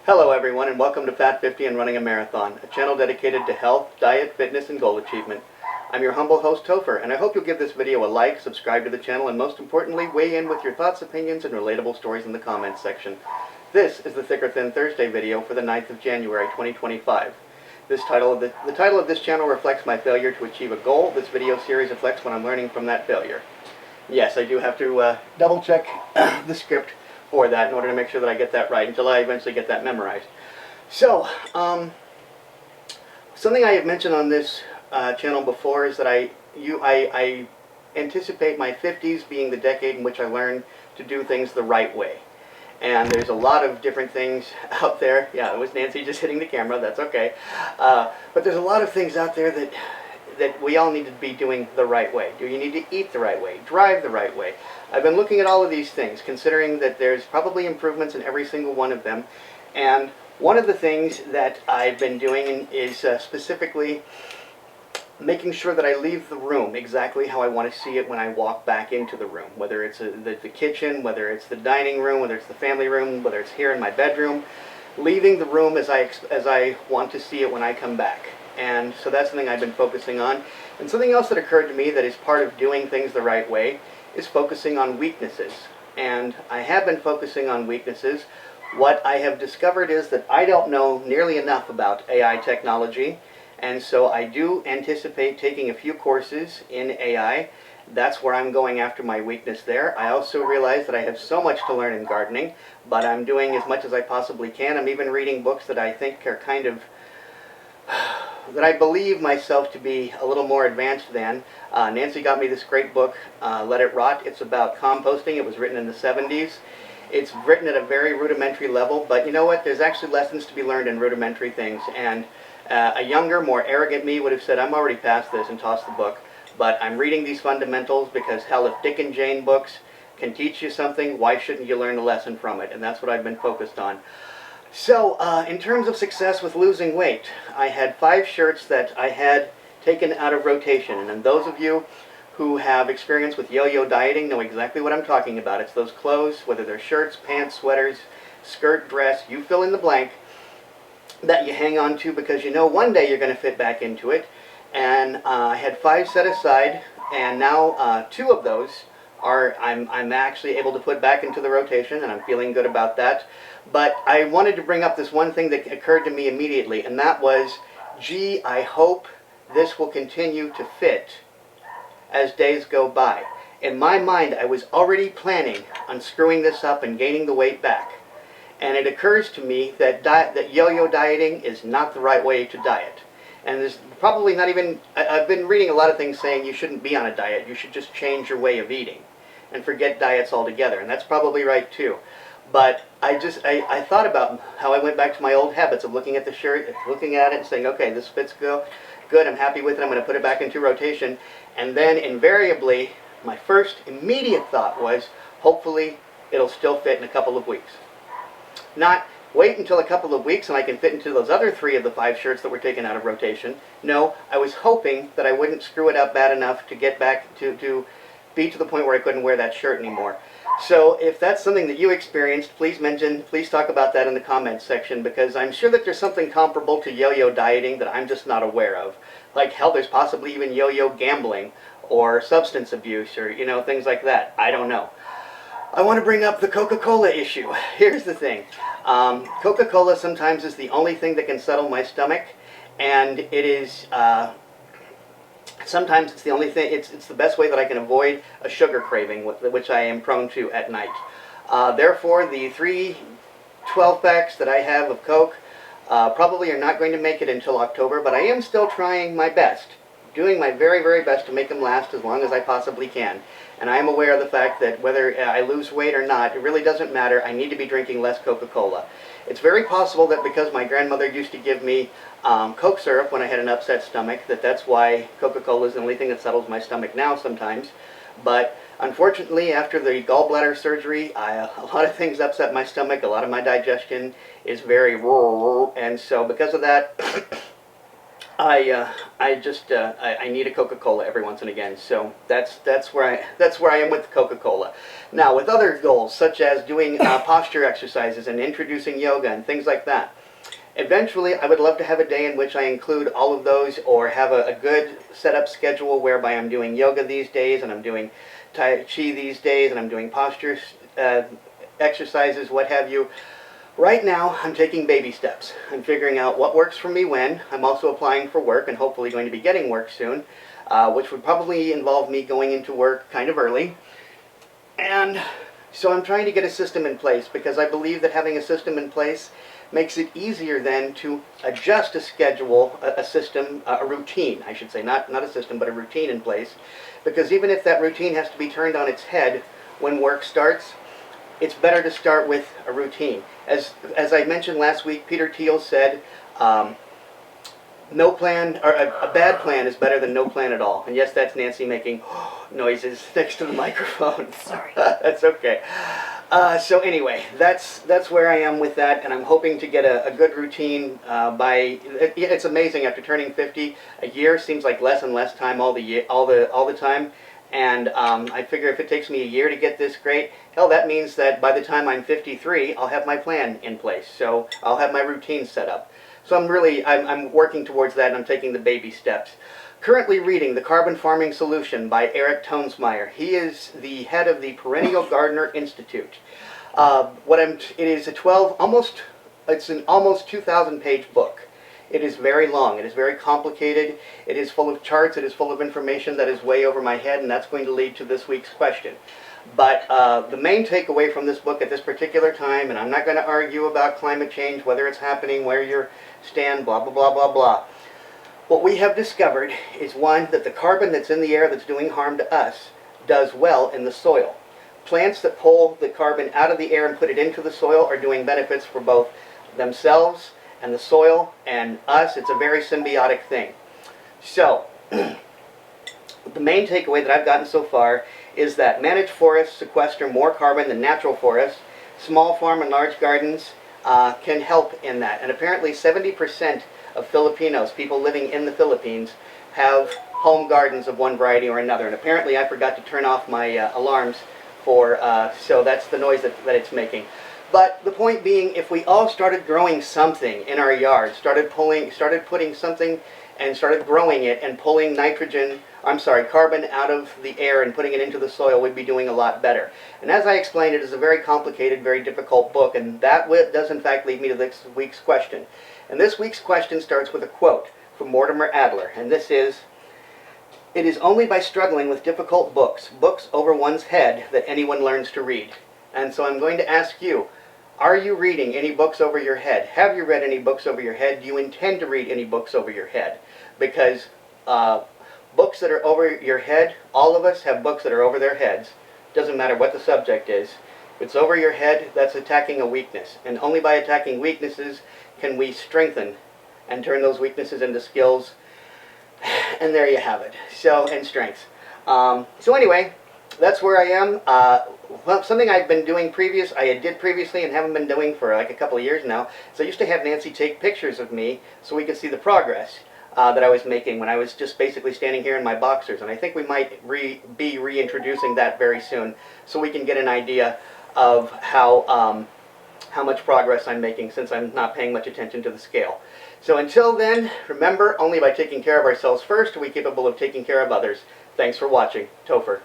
Hello everyone, and welcome to Fat 50 and Running a Marathon, a channel dedicated to health, diet, fitness, and goal achievement. I'm your humble host, Topher, and I hope you'll give this video a like, subscribe to the channel, and most importantly, weigh in with your thoughts, opinions, and relatable stories in the comments section. This is the Thick or Thin Thursday video for the 9th of January, 2025. The title of this channel reflects my failure to achieve a goal. This video series reflects what I'm learning from that failure. Yes, I do have to double check the script for that in order to make sure that I get that right until I eventually get that memorized. So, something I have mentioned on this channel before is that I anticipate my 50s being the decade in which I learn to do things the right way. And there's a lot of different things out there. Yeah, it was Nancy just hitting the camera, that's okay. But there's a lot of things out there that we all need to be doing the right way. Do you need to eat the right way? Drive the right way? I've been looking at all of these things, considering that there's probably improvements in every single one of them. And one of the things that I've been doing is specifically making sure that I leave the room exactly how I want to see it when I walk back into the room. Whether it's the kitchen, whether it's the dining room, whether it's the family room, whether it's here in my bedroom. Leaving the room as I want to see it when I come back. And so that's something I've been focusing on. And something else that occurred to me that is part of doing things the right way is focusing on weaknesses. And I have been focusing on weaknesses. What I have discovered is that I don't know nearly enough about AI technology, and so I do anticipate taking a few courses in AI. That's where I'm going after my weakness there. I also realize that I have so much to learn in gardening, but I'm doing as much as I possibly can. I'm even reading books that I think are kind of that I believe myself to be a little more advanced than. Nancy got me this great book, Let It Rot. It's about composting. It was written in the 70s. It's written at a very rudimentary level, but you know what? There's actually lessons to be learned in rudimentary things. And a younger, more arrogant me would have said, I'm already past this, and tossed the book. But I'm reading these fundamentals because, hell, if Dick and Jane books can teach you something, why shouldn't you learn a lesson from it? And that's what I've been focused on. So, in terms of success with losing weight, I had 5 shirts that I had taken out of rotation. And those of you who have experience with yo-yo dieting know exactly what I'm talking about. It's those clothes, whether they're shirts, pants, sweaters, skirt, dress, you fill in the blank, that you hang on to because you know one day you're going to fit back into it. And I had 5 set aside, and now 2 of those I'm actually able to put back into the rotation, and I'm feeling good about that. But I wanted to bring up this one thing that occurred to me immediately, and that was, gee, I hope this will continue to fit as days go by. In my mind, I was already planning on screwing this up and gaining the weight back. And it occurs to me that yo-yo dieting is not the right way to diet. And there's probably not even, I've been reading a lot of things saying you shouldn't be on a diet, you should just change your way of eating and forget diets altogether, and that's probably right too. But I thought about how I went back to my old habits of looking at the shirt, looking at it and saying, okay, this fits good, I'm happy with it, I'm going to put it back into rotation. And then invariably, my first immediate thought was, hopefully it'll still fit in a couple of weeks. Not wait until a couple of weeks and I can fit into those other 3 of the 5 shirts that were taken out of rotation. No, I was hoping that I wouldn't screw it up bad enough to get back to be to the point where I couldn't wear that shirt anymore. So if that's something that you experienced, please talk about that in the comments section, because I'm sure that there's something comparable to yo-yo dieting that I'm just not aware of. Like, hell, there's possibly even yo-yo gambling or substance abuse or, things like that. I don't know. I want to bring up the Coca-Cola issue. Here's the thing. Coca-Cola sometimes is the only thing that can settle my stomach, and it is sometimes it's the only thing, it's the best way that I can avoid a sugar craving, which I am prone to at night. Therefore, the 3 12-packs that I have of Coke probably are not going to make it until October, but I am still trying my best, doing my very, very best to make them last as long as I possibly can. And I am aware of the fact that whether I lose weight or not, it really doesn't matter. I need to be drinking less Coca-Cola. It's very possible that because my grandmother used to give me Coke syrup when I had an upset stomach, that's why Coca-Cola is the only thing that settles my stomach now sometimes. But unfortunately, after the gallbladder surgery, a lot of things upset my stomach. A lot of my digestion is very raw, and so because of that, I need a Coca-Cola every once and again, so that's where I am with Coca-Cola. Now, with other goals such as doing posture exercises and introducing yoga and things like that, eventually I would love to have a day in which I include all of those, or have a good setup schedule whereby I'm doing yoga these days and I'm doing Tai Chi these days and I'm doing posture exercises, what have you. Right now, I'm taking baby steps. I'm figuring out what works for me when. I'm also applying for work and hopefully going to be getting work soon, which would probably involve me going into work kind of early. And so I'm trying to get a system in place because I believe that having a system in place makes it easier then to adjust a schedule, a system, a routine, I should say, not a system, but a routine in place. Because even if that routine has to be turned on its head when work starts, it's better to start with a routine. As I mentioned last week, Peter Thiel said, no plan, or a bad plan is better than no plan at all. And yes, that's Nancy making noises next to the microphone. Sorry. That's okay. So anyway, that's where I am with that, and I'm hoping to get a good routine by. It's amazing, after turning 50, a year seems like less and less time all the time. And I figure if it takes me a year to get this great, hell, that means that by the time I'm 53, I'll have my plan in place. So I'll have my routine set up. So I'm working towards that, and I'm taking the baby steps. Currently reading The Carbon Farming Solution by Eric Toensmeier. He is the head of the Perennial.institute. It's an almost 2,000-page book. It is very long. It is very complicated. It is full of charts. It is full of information that is way over my head, and that's going to lead to this week's question. But the main takeaway from this book at this particular time, and I'm not going to argue about climate change, whether it's happening, where you stand, blah, blah, blah, blah, blah. What we have discovered is, one, that the carbon that's in the air that's doing harm to us does well in the soil. Plants that pull the carbon out of the air and put it into the soil are doing benefits for both themselves and the soil and us. It's a very symbiotic thing. So, the main takeaway that I've gotten so far is that managed forests sequester more carbon than natural forests. Small farm and large gardens can help in that. And apparently 70% of Filipinos, people living in the Philippines, have home gardens of one variety or another. And apparently I forgot to turn off my alarms so that's the noise that it's making. But the point being, if we all started growing something in our yard, started putting something and started growing it and pulling carbon out of the air and putting it into the soil, we'd be doing a lot better. And as I explained, it is a very complicated, very difficult book, and that does in fact lead me to this week's question. And this week's question starts with a quote from Mortimer Adler, and this is, "It is only by struggling with difficult books over one's head, that anyone learns to read." And so I'm going to ask you, are you reading any books over your head? Have you read any books over your head? Do you intend to read any books over your head? Because books that are over your head, all of us have books that are over their heads. Doesn't matter what the subject is. If it's over your head, that's attacking a weakness. And only by attacking weaknesses can we strengthen and turn those weaknesses into skills. And there you have it. And strengths. So anyway, that's where I am. Well, something I've been doing I did previously and haven't been doing for like a couple of years now. So I used to have Nancy take pictures of me so we could see the progress that I was making when I was just basically standing here in my boxers. And I think we might be reintroducing that very soon, so we can get an idea of how much progress I'm making, since I'm not paying much attention to the scale. So until then, remember, only by taking care of ourselves first are we capable of taking care of others. Thanks for watching. Topher.